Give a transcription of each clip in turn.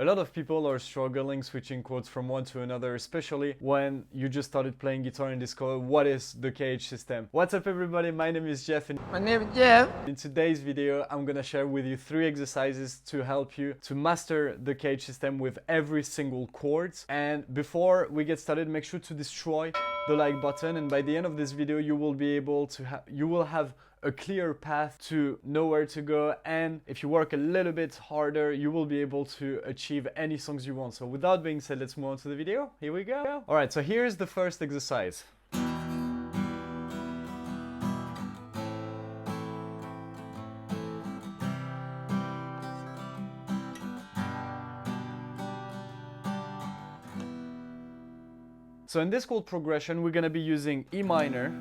A lot of people are struggling switching chords from one to another, especially when you just started playing guitar and discover what is the CAGED system. What's up everybody, my name is Jeff and in today's video I'm gonna share with you 3 exercises to help you to master the CAGED system with every single chord. And before we get started, make sure to destroy the like button, and by the end of this video you will be able to have a clear path to know where to go, and if you work a little bit harder you will be able to achieve any songs you want. So without being said, let's move on to the video. Here we go. Alright, so here's the first exercise. So in this chord progression we're gonna be using E minor,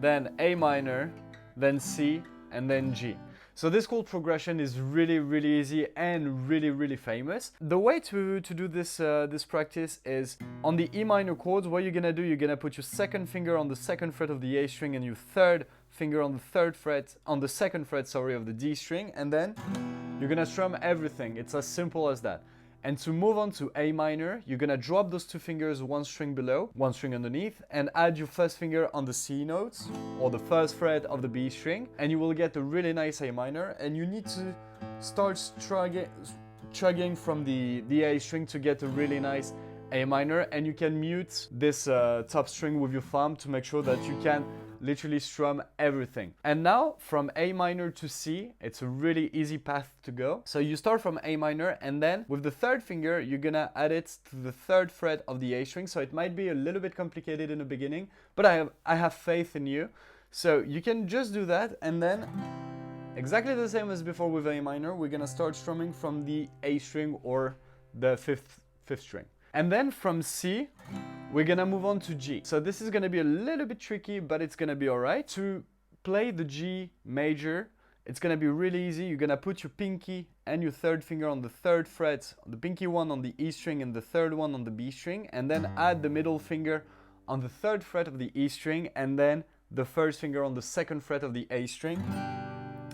then A minor, then C, and then G. So this chord progression is really easy and really famous. The way to do this this practice is on the E minor chords. What you're gonna do, you're gonna put your second finger on the second fret of the A string and your third finger on the second fret, sorry, of the D string, and then you're gonna strum everything. It's as simple as that. And to move on to A minor, you're gonna drop those 2 fingers 1 string below, 1 string underneath, and add your first finger on the C notes or the first fret of the B string, and you will get a really nice A minor. And you need to start chugging from the A string to get a really nice A minor, and you can mute this top string with your thumb to make sure that you can literally strum everything. And now from A minor to C, it's a really easy path to go. So you start from A minor, and then with the third finger you're gonna add it to the third fret of the A string. So it might be a little bit complicated in the beginning, but I have faith in you. So you can just do that, and then exactly the same as before with A minor, we're gonna start strumming from the A string or the fifth string. And then from C, we're gonna move on to G. So this is gonna be a little bit tricky, but it's gonna be alright. To play the G major, it's gonna be really easy. You're gonna put your pinky and your third finger on the third fret, the pinky one on the E string and the third one on the B string, and then add the middle finger on the third fret of the E string, and then the first finger on the second fret of the A string,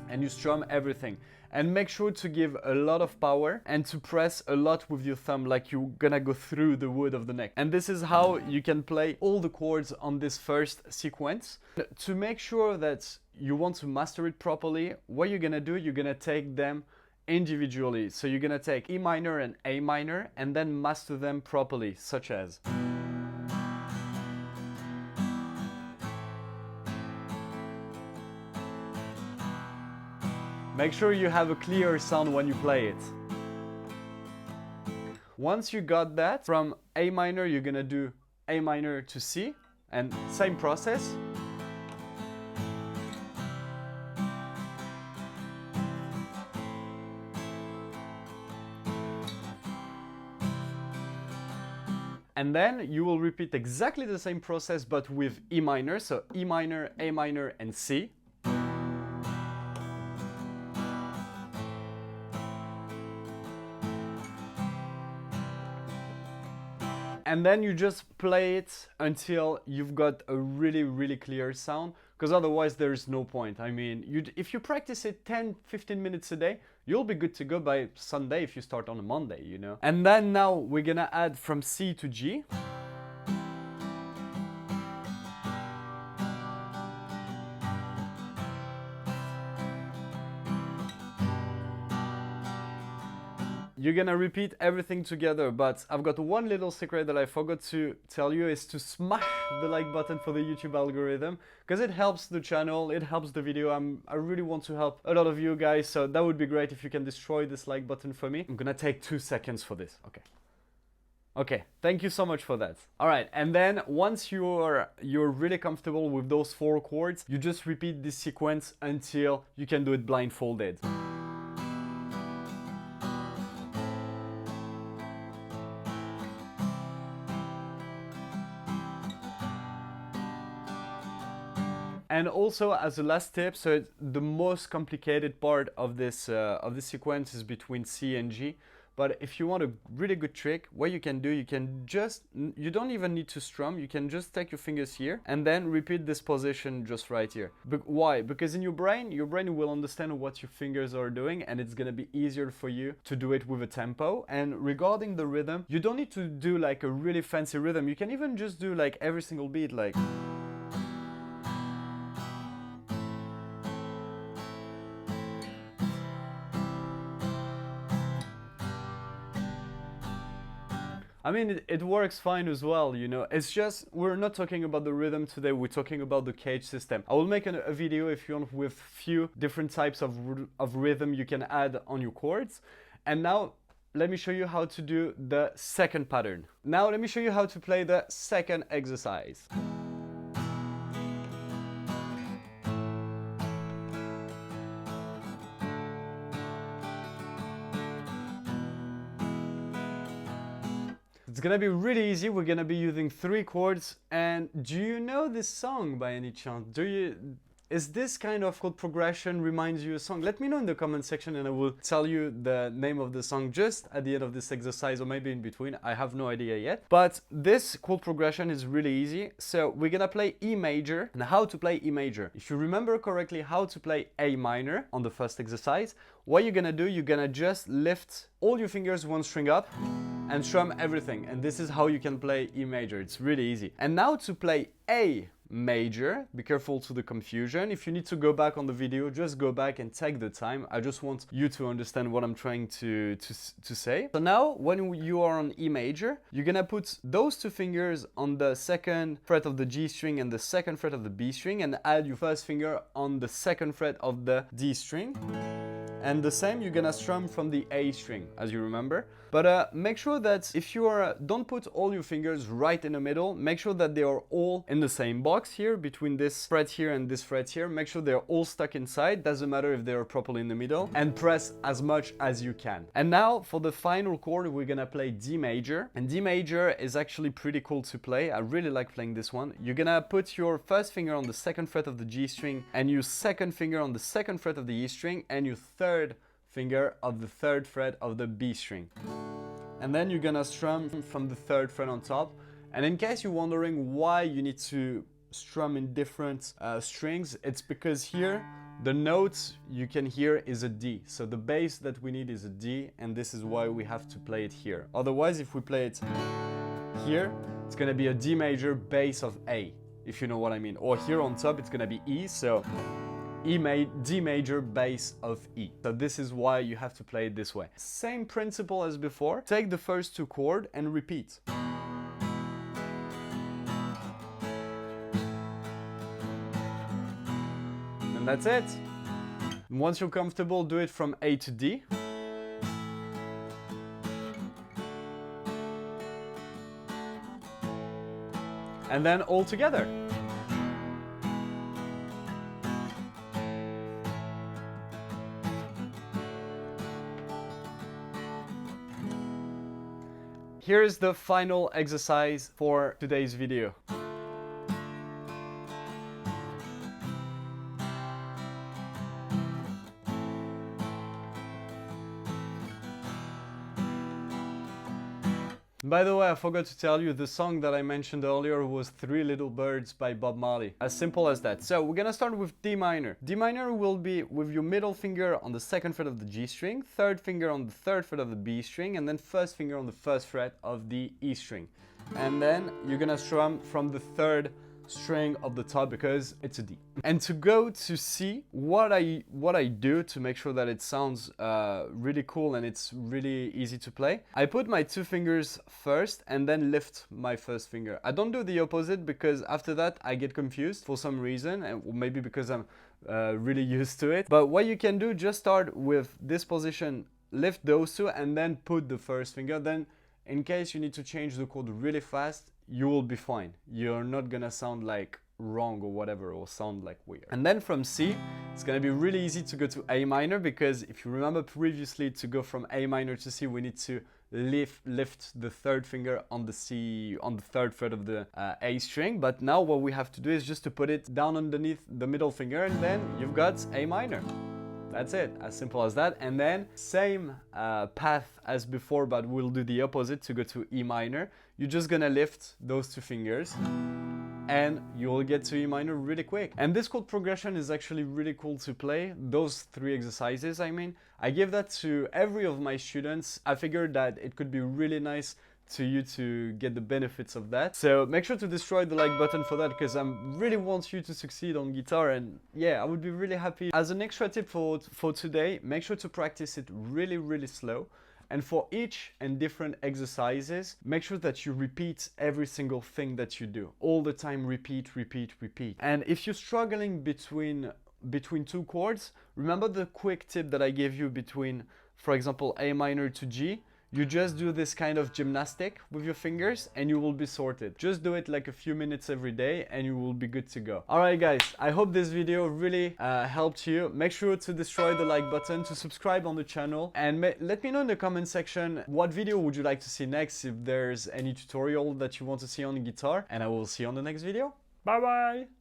and you strum everything. And make sure to give a lot of power and to press a lot with your thumb, like you're gonna go through the wood of the neck. And this is how you can play all the chords on this first sequence. To make sure that you want to master it properly, what you're gonna do, you're gonna take them individually. So you're gonna take E minor and A minor and then master them properly, such as make sure you have a clear sound when you play it. Once you got that, from A minor you're gonna do A minor to C, and same process. And then you will repeat exactly the same process but with E minor, so E minor, A minor, and C. And then you just play it until you've got a really clear sound, because otherwise there's no point. I mean, if you practice it 10-15 minutes a day, you'll be good to go by Sunday if you start on a Monday, you know. And then now we're gonna add from C to G. You're gonna repeat everything together, but I've got one little secret that I forgot to tell you, is to smash the like button for the YouTube algorithm, because it helps the channel, it helps the video. I really want to help a lot of you guys, so that would be great if you can destroy this like button for me. I'm gonna take 2 seconds for this. Okay, thank you so much for that. Alright, and then once you're really comfortable with those 4 chords, you just repeat this sequence until you can do it blindfolded. And also, as a last tip, so the most complicated part of this sequence is between C and G. But if you want a really good trick, what you can do, you don't even need to strum, you can just take your fingers here and then repeat this position just right here. But why? Because in your brain will understand what your fingers are doing, and it's gonna be easier for you to do it with a tempo. And regarding the rhythm, you don't need to do like a really fancy rhythm. You can even just do like every single beat, like I mean, it works fine as well, you know. It's just, we're not talking about the rhythm today, we're talking about the CAGED system. I will make a video, if you want, with few different types of rhythm you can add on your chords. And now, let me show you how to do the second pattern. Now, let me show you how to play the second exercise. It's gonna be really easy. We're gonna be using 3 chords. And do you know this song by any chance? Is this kind of chord progression reminds you of a song? Let me know in the comment section and I will tell you the name of the song just at the end of this exercise, or maybe in between. I have no idea yet. But this chord progression is really easy. So we're gonna play E major. And how to play E major? If you remember correctly how to play A minor on the first exercise, what you're gonna do, you're gonna just lift all your fingers one string up and strum everything. And this is how you can play E major. It's really easy. And now to play A major, be careful to the confusion. If you need to go back on the video, just go back and take the time. I just want you to understand what I'm trying to say. So now when you are on E major, you're gonna put those 2 fingers on the 2nd fret of the G string and the 2nd fret of the B string, and add your first finger on the 2nd fret of the D string. And the same, you're gonna strum from the A string, as you remember. But make sure that if you are, don't put all your fingers right in the middle. Make sure that they are all in the same box here, between this fret here and this fret here. Make sure they're all stuck inside. Doesn't matter if they're properly in the middle. And press as much as you can. And now for the final chord, we're gonna play D major. And D major is actually pretty cool to play. I really like playing this one. You're gonna put your first finger on the 2nd fret of the G string, and your 2nd finger on the 2nd fret of the E string, and your 3rd finger of the 3rd fret of the B string. And then you're gonna strum from the 3rd fret on top. And in case you're wondering why you need to strum in different strings, it's because here the note you can hear is a D. So the bass that we need is a D, and this is why we have to play it here. Otherwise, if we play it here, it's gonna be a D major bass of A, if you know what I mean. Or here on top, it's gonna be E, so D major bass of E. So this is why you have to play it this way. Same principle as before. Take the first 2 chords and repeat. And that's it. Once you're comfortable, do it from A to D. And then all together. Here's the final exercise for today's video. By the way, I forgot to tell you, the song that I mentioned earlier was 3 Little Birds by Bob Marley. As simple as that. So we're gonna start with D minor. D minor will be with your middle finger on the 2nd fret of the G string, 3rd finger on the 3rd fret of the B string, and then 1st finger on the 1st fret of the E string. And then you're gonna strum from the 3rd string of the top because it's a D. And to go to C, what I do to make sure that it sounds really cool and it's really easy to play, I put my 2 fingers first and then lift my first finger. I don't do the opposite because after that I get confused for some reason, and maybe because I'm really used to it. But what you can do, just start with this position, lift those 2 and then put the first finger. Then in case you need to change the chord really fast, you will be fine. You're not gonna sound like wrong or whatever, or sound like weird. And then from C, it's gonna be really easy to go to A minor, because if you remember previously, to go from A minor to C, we need to lift the 3rd finger on the C, on the 3rd fret of the A string. But now what we have to do is just to put it down underneath the middle finger, and then you've got A minor. That's it, as simple as that. And then same path as before, but we'll do the opposite to go to E minor. You're just gonna lift those two fingers and you'll get to E minor really quick. And this chord progression is actually really cool to play. Those three exercises, I mean, I give that to every of my students. I figured that it could be really nice to you to get the benefits of that. So make sure to destroy the like button for that, because I really want you to succeed on guitar. And yeah, I would be really happy. As an extra tip for today, make sure to practice it really slow. And for each and different exercises, make sure that you repeat every single thing that you do. All the time, repeat. And if you're struggling between two chords, remember the quick tip that I gave you between, for example, A minor to G. You just do this kind of gymnastic with your fingers and you will be sorted. Just do it like a few minutes every day and you will be good to go. Alright guys, I hope this video really helped you. Make sure to destroy the like button, to subscribe on the channel, and let me know in the comment section what video would you like to see next, if there's any tutorial that you want to see on guitar, and I will see you on the next video. Bye bye!